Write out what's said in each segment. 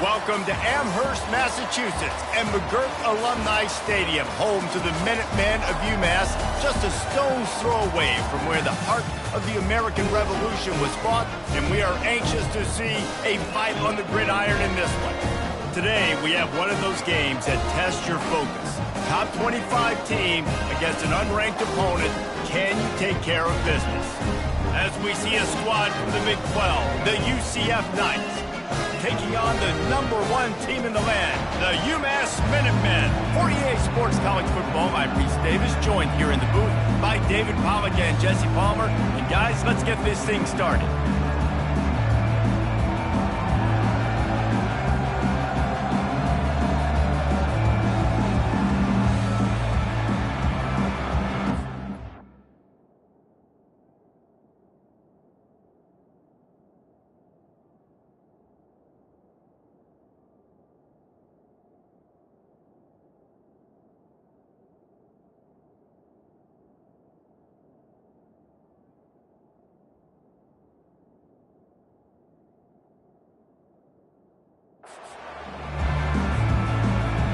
Welcome to Amherst, Massachusetts, and McGirt Alumni Stadium, home to the Minutemen of UMass, just a stone's throw away from where the heart of the American Revolution was fought, and we are anxious to see a fight on the gridiron in this one. Today, we have one of those games that tests your focus. Top 25 team against an unranked opponent. Can you take care of business? As we see a squad from the Big 12, the UCF Knights, taking on the #1 team in the land, the UMass Minutemen. 48 Sports College Football, I'm Reese Davis, joined here in the booth by David Pollack and Jesse Palmer. And guys, let's get this thing started.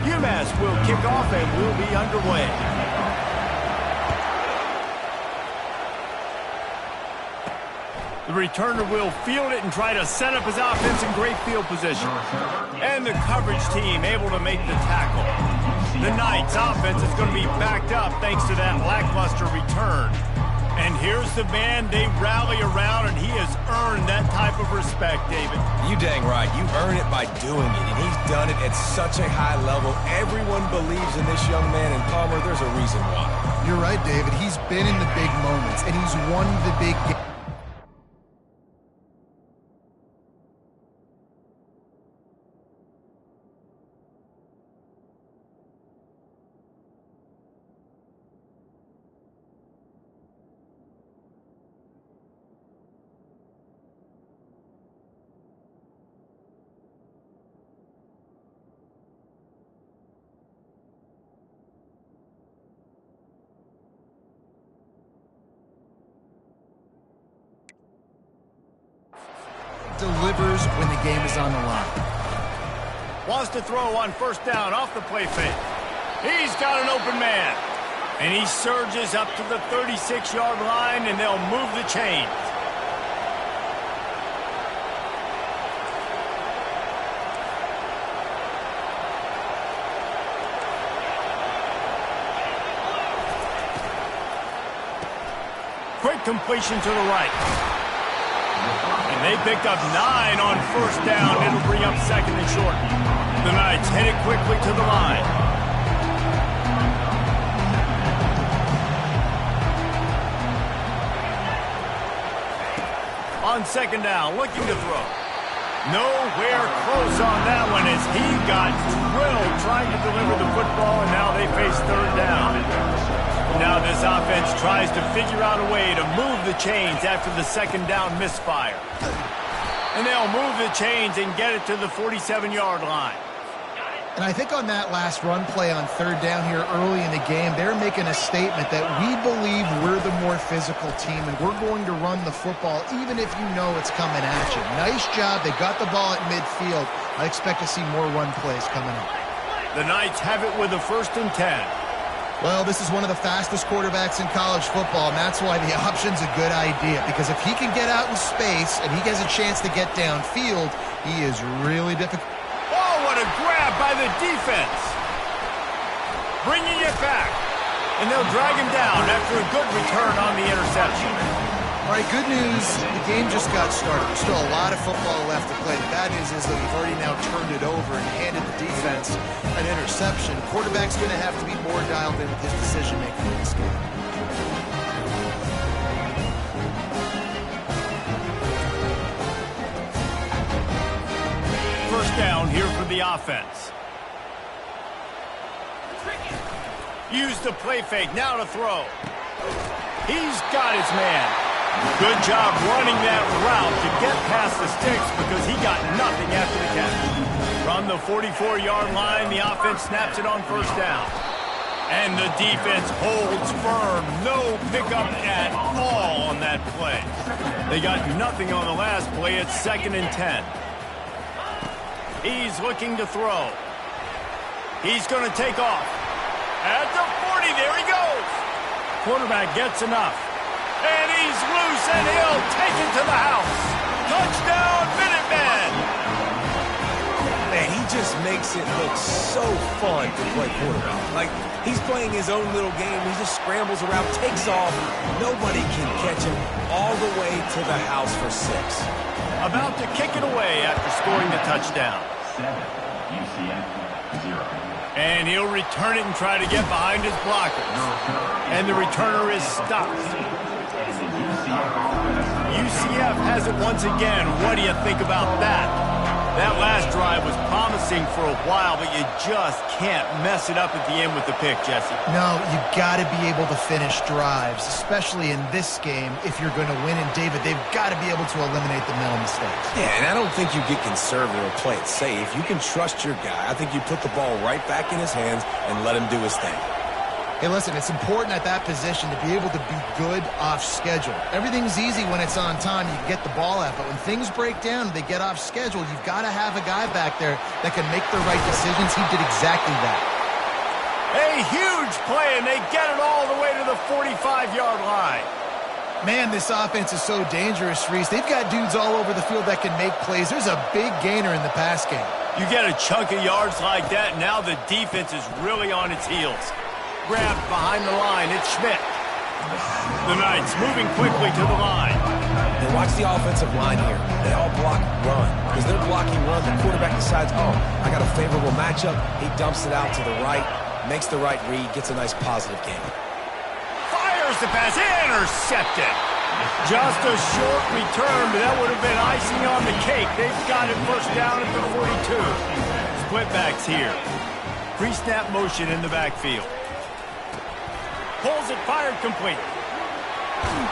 UMass will kick off and will be underway. The returner will field it and try to set up his offense in great field position. And the coverage team able to make the tackle. The Knights' offense is going to be backed up thanks to that lackluster return. And here's the man they rally around, and he has earned that type of respect, David. You dang right. You earn it by doing it, and he's done it at such a high level. Everyone believes in this young man, and Palmer, there's a reason why. You're right, David. He's been in the big moments, and he's won the big games. Delivers when the game is on the line. Wants to throw on first down off the play fake. He's got an open man. And he surges up to the 36-yard line, and they'll move the chains. Quick completion to the right. And they picked up 9 on first down. It'll bring up second and short. The Knights headed quickly to the line. On second down, looking to throw. Nowhere close on that one as he got drilled trying to deliver the football, and now they face third down. Now this offense tries to figure out a way to move the chains after the second down misfire. And they'll move the chains and get it to the 47-yard line. And I think on that last run play on third down here early in the game, they're making a statement that we believe we're the more physical team and we're going to run the football even if you know it's coming at you. Nice job. They got the ball at midfield. I expect to see more run plays coming up. The Knights have it with a 1st and 10. Well, this is one of the fastest quarterbacks in college football, and that's why the option's a good idea. Because if he can get out in space and he has a chance to get downfield, he is really difficult. Oh, what a grab by the defense. Bringing it back. And they'll drag him down after a good return on the interception. All right, good news. The game just got started. There's still a lot of football left to play. The bad news is that we've already now turned it over and handed the defense an interception. The quarterback's going to have to be more dialed in with his decision-making in this game. First down here for the offense. Use the play fake, now to throw. He's got his man. Good job running that route to get past the sticks because he got nothing after the catch. From the 44-yard line, the offense snaps it on first down. And the defense holds firm. No pickup at all on that play. They got nothing on the last play. It's 2nd and 10. He's looking to throw. He's going to take off. At the 40, there he goes. Quarterback gets enough. And he's loose, and he'll take it to the house. Touchdown, Minutemen! Man, he just makes it look so fun to play quarterback. Like, he's playing his own little game. He just scrambles around, takes off. Nobody can catch him all the way to the house for 6. About to kick it away after scoring the touchdown. 7, UCF 0. And he'll return it and try to get behind his blockers. And the returner is stopped. UCF has it once again. What do you think about that? That last drive was promising for a while, but you just can't mess it up at the end with the pick, Jesse. No, you've got to be able to finish drives, especially in this game if you're going to win. And, David, they've got to be able to eliminate the mental mistakes. Yeah, and I don't think you get conservative or play it safe. You can trust your guy. I think you put the ball right back in his hands and let him do his thing. Hey, listen, it's important at that position to be able to be good off schedule. Everything's easy when it's on time. You can get the ball out. But when things break down and they get off schedule, you've got to have a guy back there that can make the right decisions. He did exactly that. A huge play, and they get it all the way to the 45-yard line. Man, this offense is so dangerous, Reese. They've got dudes all over the field that can make plays. There's a big gainer in the pass game. You get a chunk of yards like that, now the defense is really on its heels. Grabbed behind the line, it's Schmidt. The Knights moving quickly to the line. And watch the offensive line here. They all block run. Because they're blocking run, the quarterback decides, oh, I got a favorable matchup. He dumps it out to the right, makes the right read, gets a nice positive gain. Fires the pass, intercepted. Just a short return, but that would have been icing on the cake. They've got it first down at the 42. Split backs here. Pre-snap motion in the backfield. Pulls it, fired complete.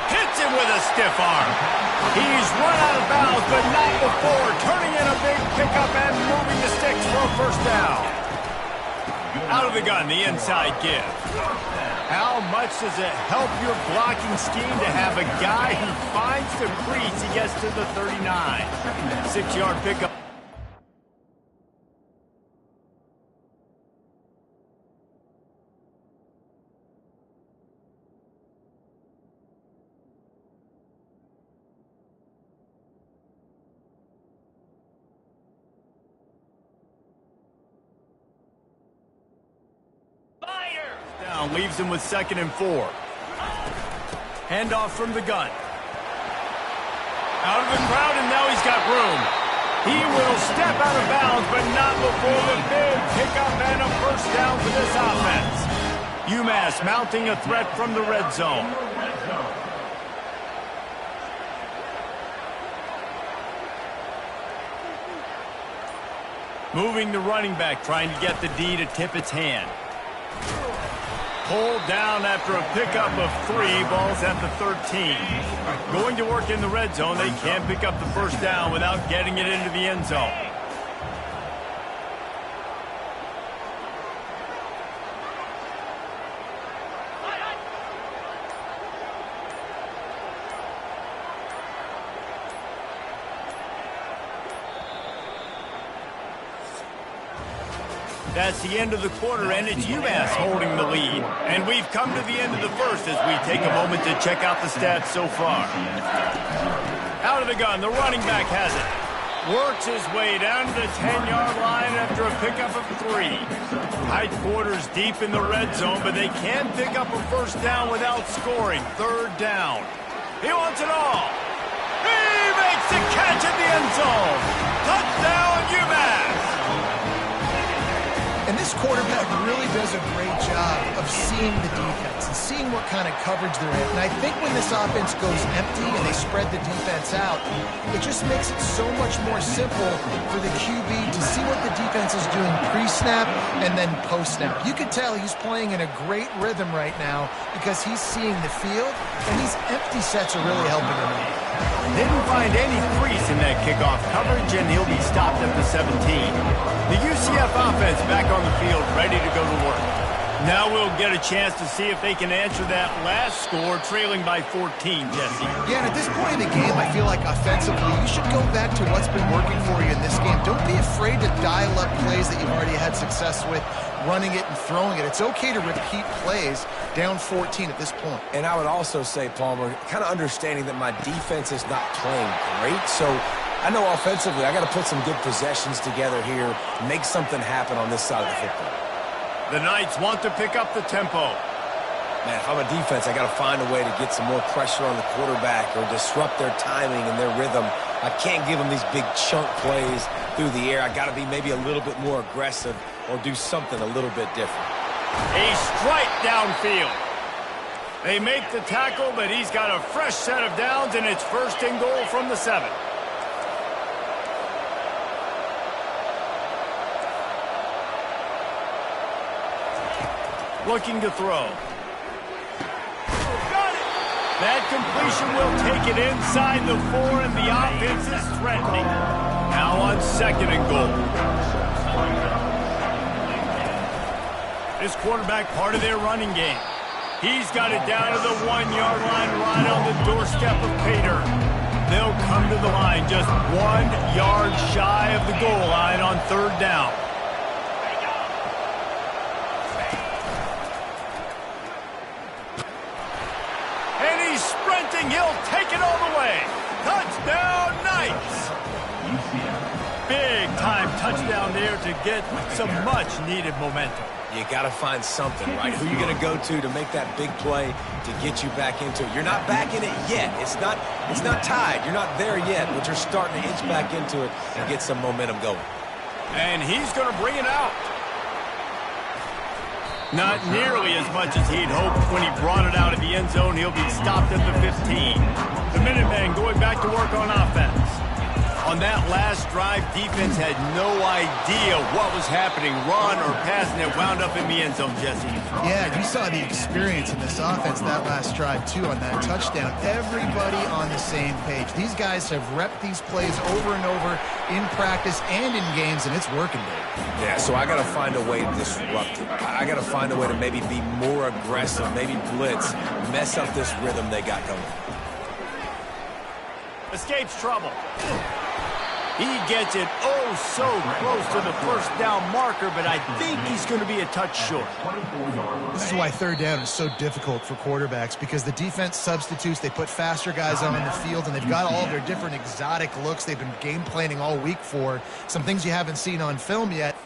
Hits him with a stiff arm. He's run out of bounds, but not before. Turning in a big pickup and moving the sticks for a first down. Out of the gun, the inside give. How much does it help your blocking scheme to have a guy who finds the crease? He gets to the 39. 6-yard pickup. Leaves him with 2nd and 4. Handoff from the gun. Out of the crowd, and now he's got room. He will step out of bounds, but not before the big pickup and a first down for this offense. UMass mounting a threat from the red zone. Moving the running back, trying to get the D to tip its hand. Pulled down after a pickup of 3, balls at the 13. Going to work in the red zone, they can't pick up the first down without getting it into the end zone. That's the end of the quarter, and it's UMass holding the lead. And we've come to the end of the first as we take a moment to check out the stats so far. Out of the gun, the running back has it. Works his way down to the 10-yard line after a pickup of 3. Tight quarters deep in the red zone, but they can pick up a first down without scoring. 3rd down. He wants it all. He makes the catch at the end zone. Touchdown, UMass. And this quarterback really does a great job of seeing the defense and seeing what kind of coverage they're in. And I think when this offense goes empty and they spread the defense out, it just makes it so much more simple for the QB to see what the defense is doing pre-snap and then post-snap. You can tell he's playing in a great rhythm right now because he's seeing the field, and these empty sets are really helping him out. Didn't find any crease in that kickoff coverage, and he'll be stopped at the 17. The UCF offense back on the field, ready to go to work. Now we'll get a chance to see if they can answer that last score, trailing by 14, Jesse. Yeah, and at this point in the game, I feel like offensively, you should go back to what's been working for you in this game. Don't be afraid to dial up plays that you've already had success with, running it and throwing it. It's okay to repeat plays down 14 at this point. And I would also say, Palmer, kind of understanding that my defense is not playing great, so I know offensively I got to put some good possessions together here, make something happen on this side of the football. The Knights want to pick up the tempo. Man, if I'm a defense, I got to find a way to get some more pressure on the quarterback or disrupt their timing and their rhythm. I can't give them these big chunk plays through the air. I got to be maybe a little bit more aggressive or do something a little bit different. A strike downfield. They make the tackle, but he's got a fresh set of downs, and it's first and goal from the 7. Looking to throw. Got it! That completion will take it inside the 4, and the offense is threatening. Now on second and goal. This quarterback part of their running game. He's got it down to the 1-yard line right on the doorstep of Pater. They'll come to the line just 1 yard shy of the goal line on third down. He'll take it all the way. Touchdown, Knights! Big time touchdown there to get some much-needed momentum. You got to find something, right? Who are you going to go to make that big play to get you back into it? You're not back in it yet. It's not tied. You're not there yet, but you're starting to inch back into it and get some momentum going. And he's going to bring it out. Not nearly as much as he'd hoped when he brought it out of the end zone. He'll be stopped at the 15. The Minutemen going back to work on offense. On that last drive, defense had no idea what was happening, run or pass, and it wound up in the end zone, Jesse. Yeah, you saw the experience in this offense that last drive, too, on that touchdown. Everybody on the same page. These guys have repped these plays over and over in practice and in games, and it's working, baby. Yeah, so I got to find a way to disrupt it. I got to find a way to maybe be more aggressive, maybe blitz, mess up this rhythm they got going. Escapes trouble. He gets it so close to the first down marker, but I think he's going to be a touch short. This is why third down is so difficult for quarterbacks, because the defense substitutes, they put faster guys on the field, and they've got all their different exotic looks they've been game planning all week for, some things you haven't seen on film yet.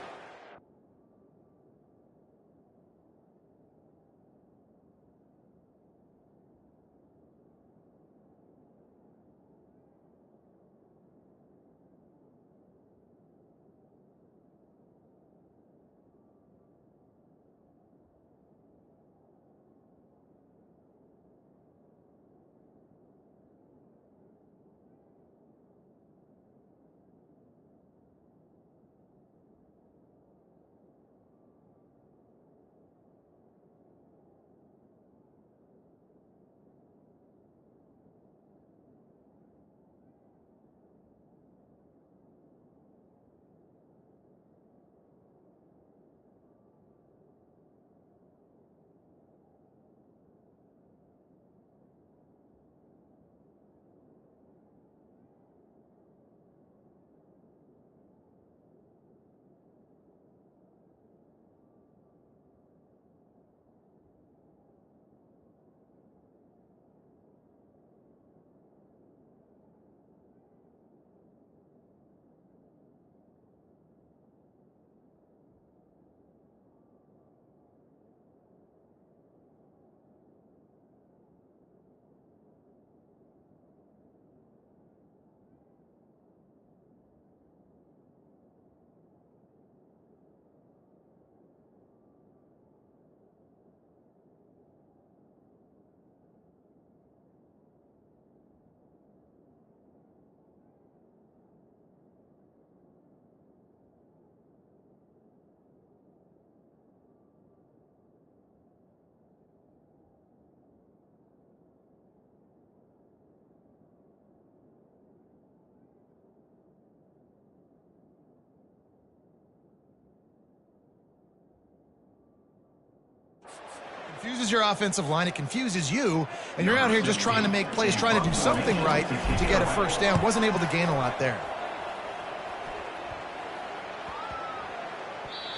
Confuses your offensive line, it confuses you, and you're out here just trying to make plays, trying to do something right to get a first down. Wasn't able to gain a lot there.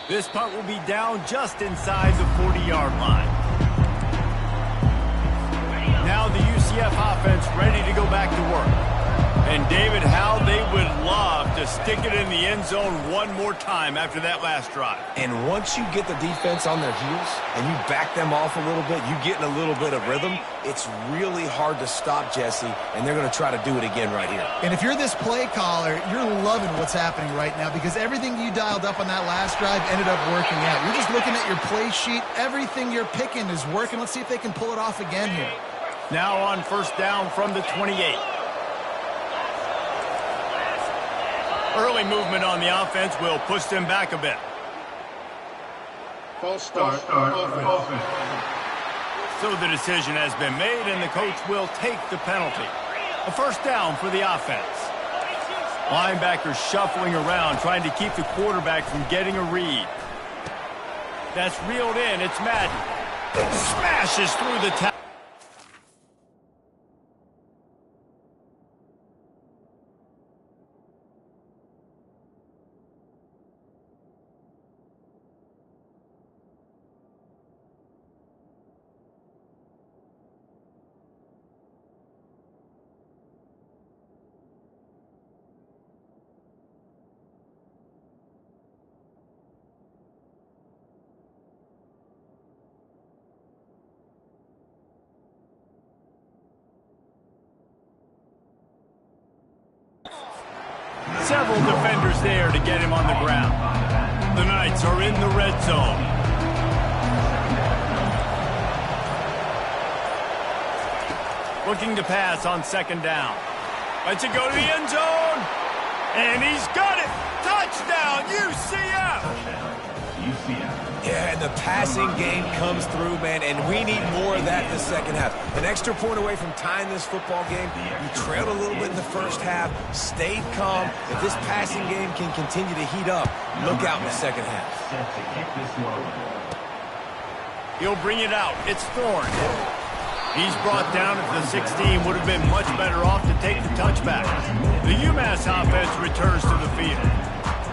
This punt will be down just inside the 40-yard line. Now the UCF offense ready to go back to work. And David, how they would love to stick it in the end zone one more time after that last drive. And once you get the defense on their heels and you back them off a little bit, you get in a little bit of rhythm, it's really hard to stop, Jesse, and they're going to try to do it again right here. And if you're this play caller, you're loving what's happening right now because everything you dialed up on that last drive ended up working out. You're just looking at your play sheet. Everything you're picking is working. Let's see if they can pull it off again here. Now on first down from the 28. Early movement on the offense will push them back a bit. False start. Offense. So the decision has been made, and the coach will take the penalty. A first down for the offense. Linebackers shuffling around, trying to keep the quarterback from getting a read. That's reeled in. It's Madden. Smashes through the tackle. Several defenders there to get him on the ground. The Knights are in the red zone. Looking to pass on second down. Lets it go to the end zone. And he's got it. Touchdown, UCF. UCF. Yeah, and the passing game comes through, man, and we need more of that in the second half. An extra point away from tying this football game. You trailed a little bit in the first half, stayed calm. If this passing game can continue to heat up, look out in the second half. Set to kick this one. He'll bring it out. It's Thorne. He's brought down at the 16. Would have been much better off to take the touchback. The UMass offense returns to the field.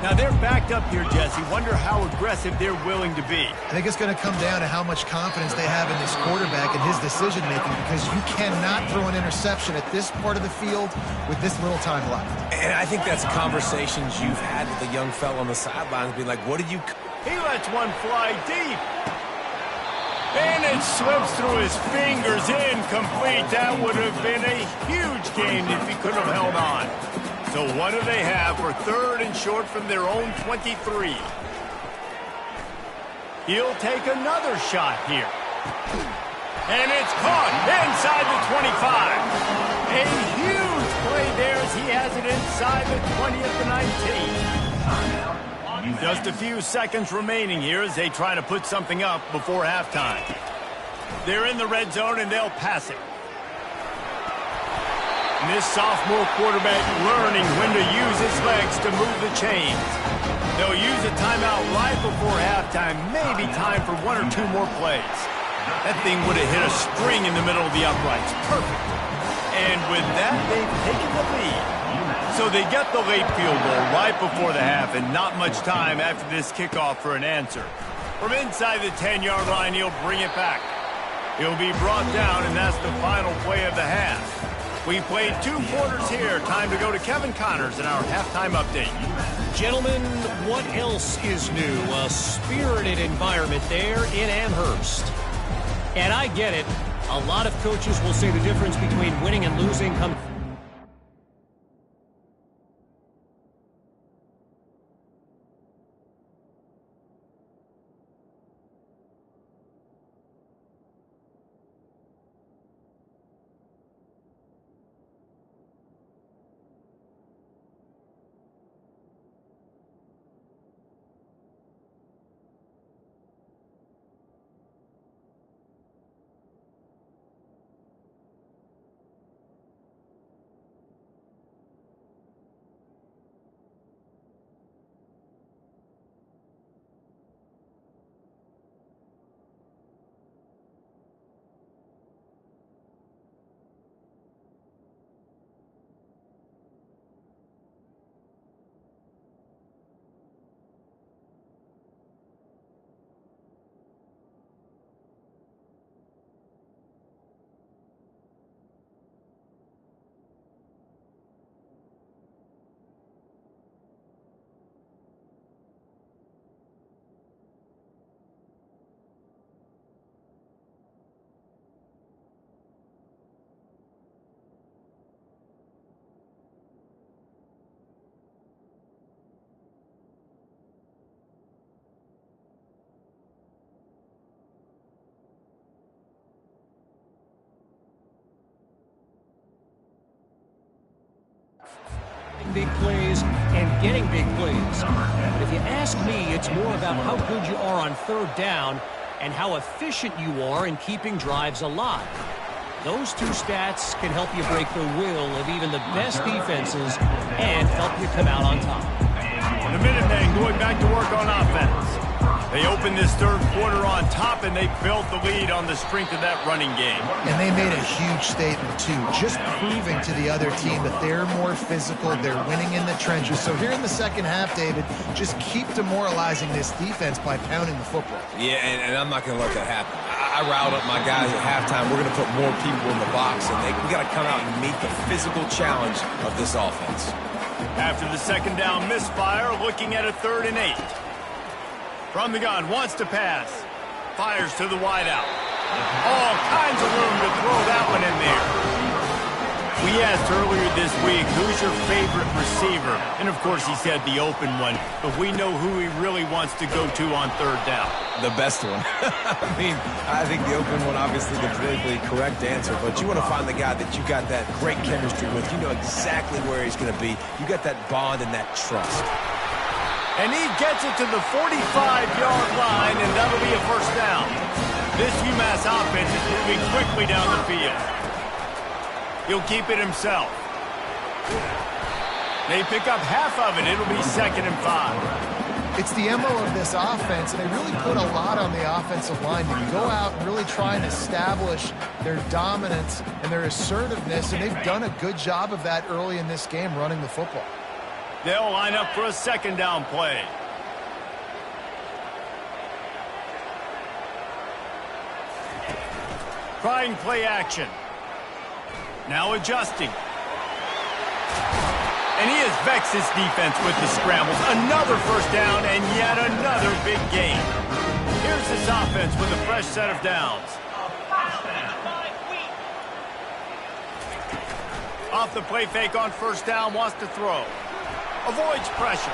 Now they're backed up here, Jesse. Wonder how aggressive they're willing to be. I think it's going to come down to how much confidence they have in this quarterback and his decision-making because you cannot throw an interception at this part of the field with this little time left. And I think that's conversations you've had with the young fella on the sidelines, being like, what did you... He lets one fly deep. And it slips through his fingers, incomplete. That would have been a huge gain if he could have held on. So what do they have for third and short from their own 23? He'll take another shot here. And it's caught inside the 25. A huge play there as he has it inside the 20 at the 19. Just a few seconds remaining here as they try to put something up before halftime. They're in the red zone and they'll pass it. And this sophomore quarterback learning when to use his legs to move the chains. They'll use a timeout right before halftime, maybe time for one or two more plays. That thing would have hit a string in the middle of the uprights. Perfect. And with that, they've taken the lead. So they get the late field goal right before the half and not much time after this kickoff for an answer. From inside the 10-yard line, he'll bring it back. He'll be brought down, and that's the final play of the half. We played 2 quarters here. Time to go to Kevin Connors in our halftime update. Gentlemen, what else is new? A spirited environment there in Amherst. And I get it. A lot of coaches will say the difference between winning and losing comes... getting big plays. But if you ask me, it's more about how good you are on third down and how efficient you are in keeping drives alive. Those two stats can help you break the will of even the best defenses and help you come out on top. The Minutemen going back to work on offense. They opened this third quarter on top, and they built the lead on the strength of that running game. And they made a huge statement, too, just proving to the other team that they're more physical, they're winning in the trenches. So here in the second half, David, just keep demoralizing this defense by pounding the football. Yeah, and I'm not going to let that happen. I riled up my guys at halftime. We're going to put more people in the box, and we got to come out and meet the physical challenge of this offense. After the second down misfire, looking at a 3rd and 8. From the gun, wants to pass. Fires to the wideout. All kinds of room to throw that one in there. We asked earlier this week, who's your favorite receiver? And, of course, he said the open one. But we know who he really wants to go to on third down. The best one. I think the open one, obviously, the politically correct answer. But you want to find the guy that you got that great chemistry with. You know exactly where he's going to be. You got that bond and that trust. And he gets it to the 45-yard line, and that'll be a first down. This UMass offense is moving quickly down the field. He'll keep it himself. They pick up half of it. It'll be 2nd and 5. It's the MO of this offense, and they really put a lot on the offensive line to go out and really try and establish their dominance and their assertiveness, and they've done a good job of that early in this game running the football. They'll line up for a 2nd down play. Trying play action. Now adjusting. And he has vexed his defense with the scrambles. Another first down and yet another big gain. Here's this offense with a fresh set of downs. Off the play fake on first down, wants to throw. Avoids pressure.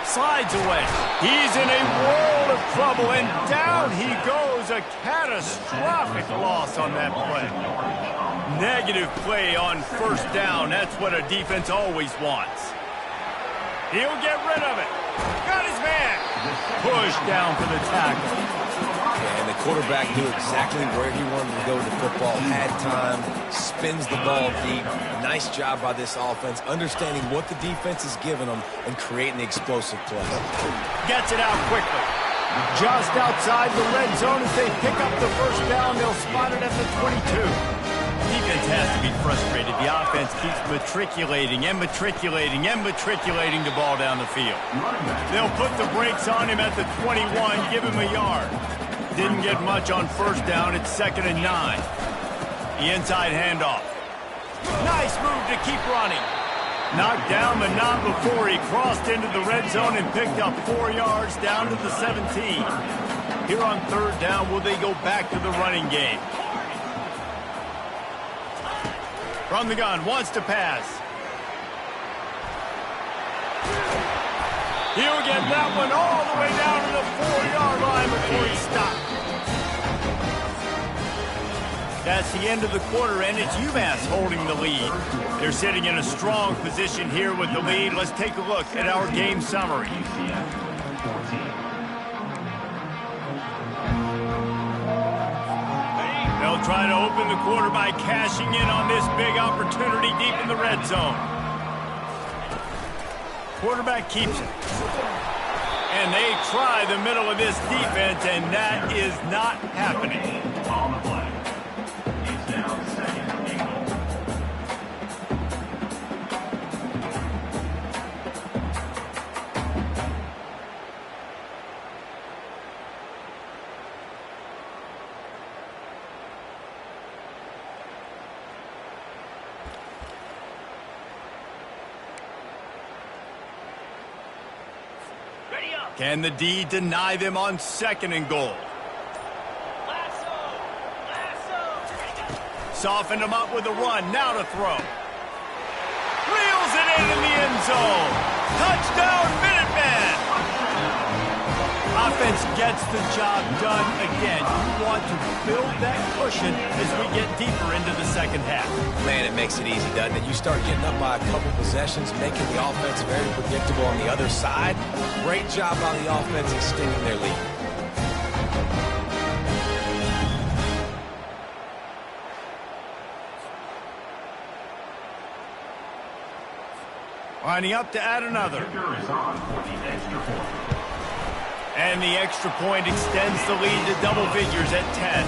Slides away. He's in a world of trouble, and down he goes. A catastrophic loss on that play. Negative play on first down. That's what a defense always wants. He'll get rid of it. Got his man. Pushed down for the tackle. Yeah, and the quarterback knew exactly where he wanted to go with the football, had time, spins the ball deep. Nice job by this offense, understanding what the defense is giving them and creating the explosive play. Gets it out quickly. Just outside the red zone as they pick up the first down. They'll spot it at the 22. Defense has to be frustrated. The offense keeps matriculating and matriculating and matriculating the ball down the field. They'll put the brakes on him at the 21, give him a yard. Didn't get much on first down. It's 2nd and 9. The inside handoff. Nice move to keep running. Knocked down, but not before he crossed into the red zone and picked up 4 yards down to the 17. Here on third down, will they go back to the running game? From the gun, wants to pass. He'll get that one all the way down to the 4-yard line before he stopped. That's the end of the quarter, and it's UMass holding the lead. They're sitting in a strong position here with the lead. Let's take a look at our game summary. They'll try to open the quarter by cashing in on this big opportunity deep in the red zone. Quarterback keeps it. And they try the middle of this defense, and that is not happening. On the play. He's down 2nd and goal. Can the D deny them on 2nd and goal? Softened him up with a run. Now to throw. Reels it in the end zone. Touchdown, Minutemen! Offense gets the job done again. You want to build that cushion as we get deeper into the second half. Man, it makes it easy, doesn't it? You start getting up by a couple possessions, making the offense very predictable on the other side. Great job by the offense extending their lead. Lining up to add another. And the extra point extends the lead to double figures at 10.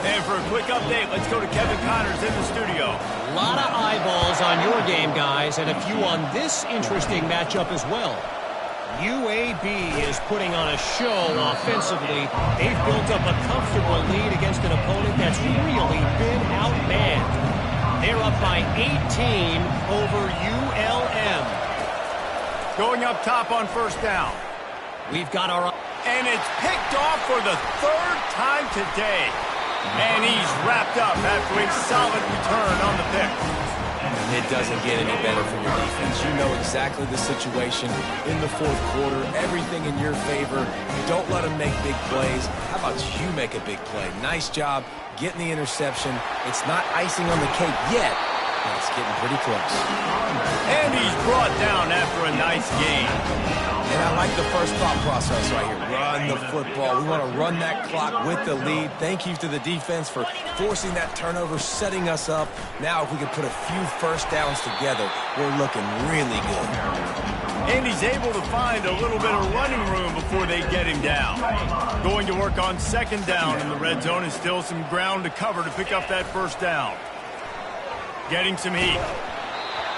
And for a quick update, let's go to Kevin Connors in the studio. A lot of eyeballs on your game, guys, and a few on this interesting matchup as well. UAB is putting on a show offensively. They've built up a comfortable lead against an opponent that's really been outmanned. They're up by 18 over ULM. Going up top on first down. We've got our... And it's picked off for the third time today. And he's wrapped up after a solid return on the pick. It doesn't get any better for your defense. You know exactly the situation in the fourth quarter. Everything in your favor. Don't let them make big plays. How about you make a big play? Nice job getting the interception. It's not icing on the cake yet, but it's getting pretty close. And he's brought down after a nice game. And I like the first thought process right here. Run the football. We want to run that clock with the lead. Thank you to the defense for forcing that turnover, setting us up. Now if we can put a few first downs together, we're looking really good. And he's able to find a little bit of running room before they get him down. Going to work on second down in the red zone, and still some ground to cover to pick up that first down. Getting some heat.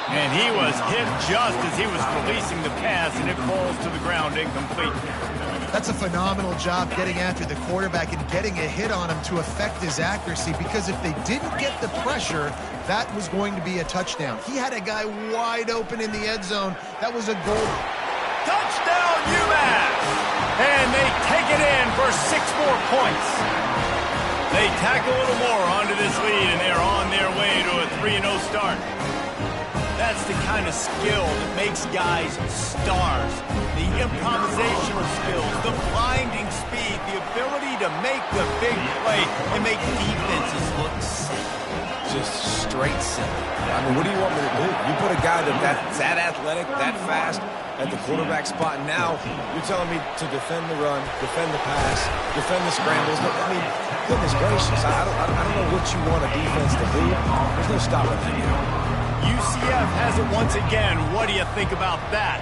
And he was hit just as he was releasing the pass, and it falls to the ground incomplete. That's a phenomenal job getting after the quarterback and getting a hit on him to affect his accuracy, because if they didn't get the pressure, that was going to be a touchdown. He had a guy wide open in the end zone. That was a goal. Touchdown, UMass! And they take it in for 6 more points. They tack a little more onto this lead, and they're on their way to a 3-0 start. That's the kind of skill that makes guys stars. The improvisational skills, the blinding speed, the ability to make the big play and make defenses look sick. Just straight simple. I mean, what do you want me to do? You put a guy that's that athletic, that fast at the quarterback spot. Now you're telling me to defend the run, defend the pass, defend the scrambles. I mean, goodness gracious, I don't know what you want a defense to do. There's no stopping that now. UCF has it once again. What do you think about that?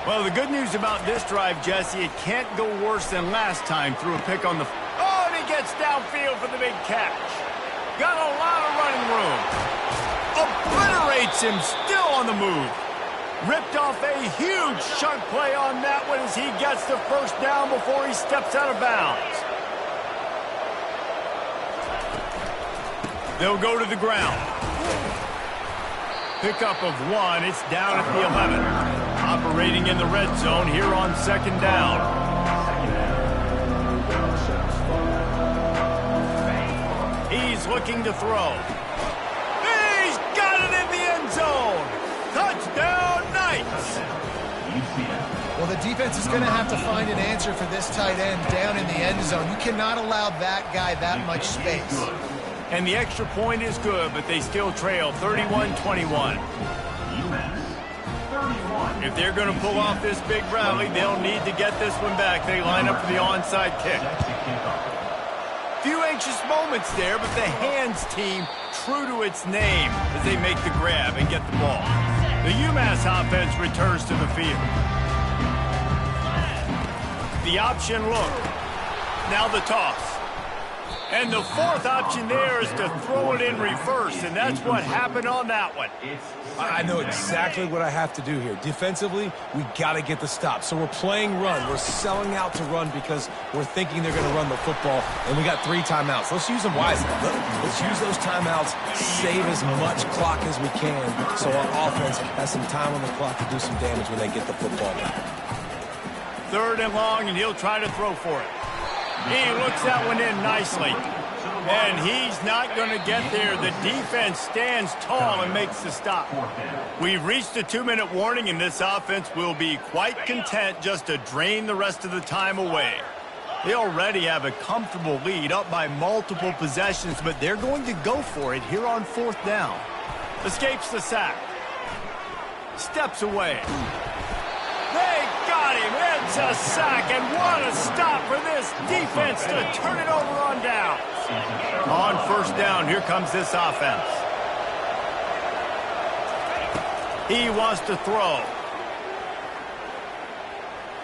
Well, the good news about this drive, Jesse, it can't go worse than last time through a pick on the... Oh, and he gets downfield for the big catch. Got a lot of running room. Obliterates him, still on the move. Ripped off a huge chunk play on that one as he gets the first down before he steps out of bounds. They'll go to the ground. Pickup of 1. It's down at the 11. Operating in the red zone here on second down. He's looking to throw. He's got it in the end zone. Touchdown, Knights. Well, the defense is going to have to find an answer for this tight end down in the end zone. You cannot allow that guy that much space. And the extra point is good, but they still trail 31-21. If they're going to pull off this big rally, they'll need to get this one back. They line up for the onside kick. Few anxious moments there, but the hands team true to its name as they make the grab and get the ball. The UMass offense returns to the field. The option look. Now the toss. And the fourth option there is to throw it in reverse, and that's what happened on that one. I know exactly what I have to do here. Defensively, we got to get the stop. So we're playing run. We're selling out to run because we're thinking they're going to run the football, and we got 3 timeouts. Let's use them wisely. Let's use those timeouts, save as much clock as we can so our offense has some time on the clock to do some damage when they get the football back. 3rd and long, and he'll try to throw for it. He looks that one in nicely. And he's not going to get there. The defense stands tall and makes the stop. We've reached a 2-minute warning, and this offense will be quite content just to drain the rest of the time away. They already have a comfortable lead, up by multiple possessions, but they're going to go for it here on 4th down. Escapes the sack. Steps away. They got him. It's a sack, and what a stop for this defense to turn it over on down. On 1st down, here comes this offense. He wants to throw.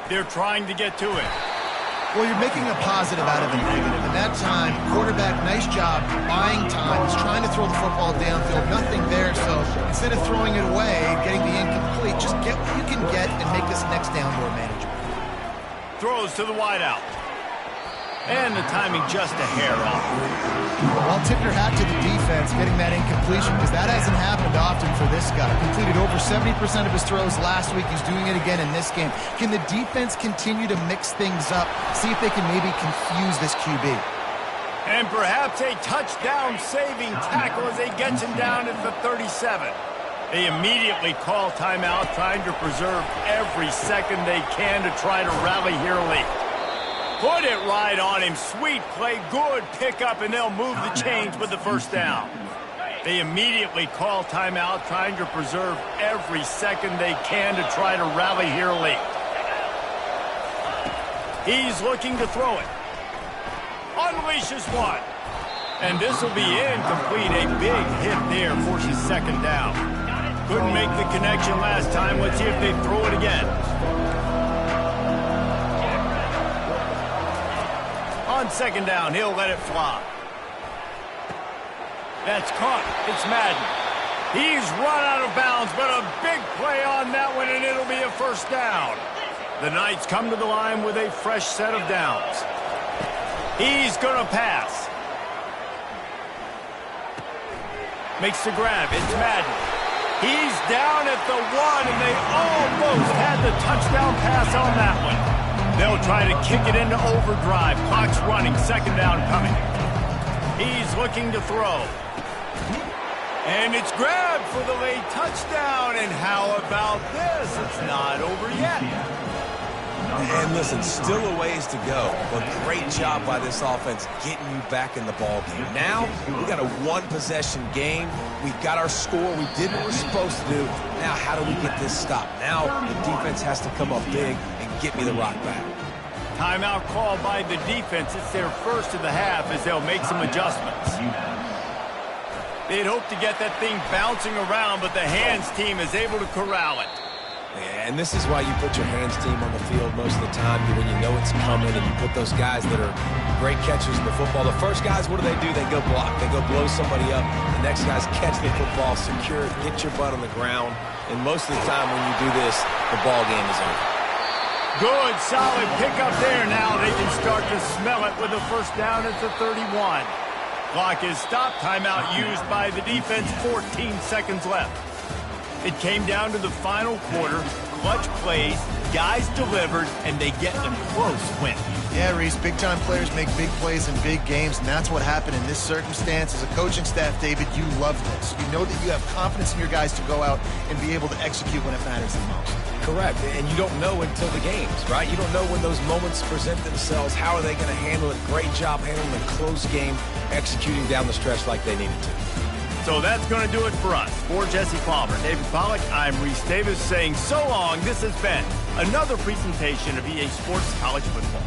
They're trying to get to it. Well, you're making a positive out of a negative. And that time, quarterback, nice job, buying time. He's trying to throw the football downfield. Nothing there, so instead of throwing it away and getting the incomplete, just get what you can get and make this next down more manageable. Throws to the wideout. And the timing just a hair off. Well, tip your hat to the defense getting that incompletion, because that hasn't happened often for this guy. Completed over 70% of his throws last week. He's doing it again in this game. Can the defense continue to mix things up? See if they can maybe confuse this QB. And perhaps a touchdown-saving tackle as they get him down at the 37. They immediately call timeout, trying to preserve every second they can to try to rally here late. Put it right on him. Sweet play, good pickup, and they'll move the chains with the 1st down. They immediately call timeout, trying to preserve every second they can to try to rally here late. He's looking to throw it. Unleashes one. And this will be incomplete. A big hit there forces 2nd down. Couldn't make the connection last time. Let's see if they throw it again. On 2nd down, he'll let it fly. That's caught. It's Madden. He's run out of bounds, but a big play on that one, and it'll be a 1st down. The Knights come to the line with a fresh set of downs. He's going to pass. Makes the grab. It's Madden. He's down at the 1, and they almost had the touchdown pass on that one. They'll try to kick it into overdrive. Clock's running. 2nd down coming. He's looking to throw. And it's grabbed for the late touchdown. And how about this? It's not over yet. And listen, still a ways to go, but great job by this offense getting you back in the ball game. Now, we got a 1-possession game. We got our score. We did what we're supposed to do. Now, how do we get this stopped? Now, the defense has to come up big and get me the rock back. Timeout called by the defense. It's their 1st of the half as they'll make some adjustments. They'd hope to get that thing bouncing around, but the hands team is able to corral it. Yeah, and this is why you put your hands team on the field most of the time when you know it's coming, and you put those guys that are great catchers in the football. The first guys, what do? They go block. They go blow somebody up. The next guys catch the football, secure it, get your butt on the ground. And most of the time when you do this, the ball game is over. Good, solid pickup there. Now they can start to smell it with a 1st down at the 31. Clock is stopped. Timeout used by the defense. 14 seconds left. It came down to the final quarter. Clutch plays, guys delivered, and they get a close win. Yeah, Reese, big-time players make big plays in big games, and that's what happened in this circumstance. As a coaching staff, David, you love this. You know that you have confidence in your guys to go out and be able to execute when it matters the most. Correct, and you don't know until the games, right? You don't know when those moments present themselves. How are they going to handle it? Great job handling a close game, executing down the stretch like they needed to. So that's going to do it for us. For Jesse Palmer, David Pollack, I'm Reese Davis saying so long. This has been another presentation of EA Sports College Football.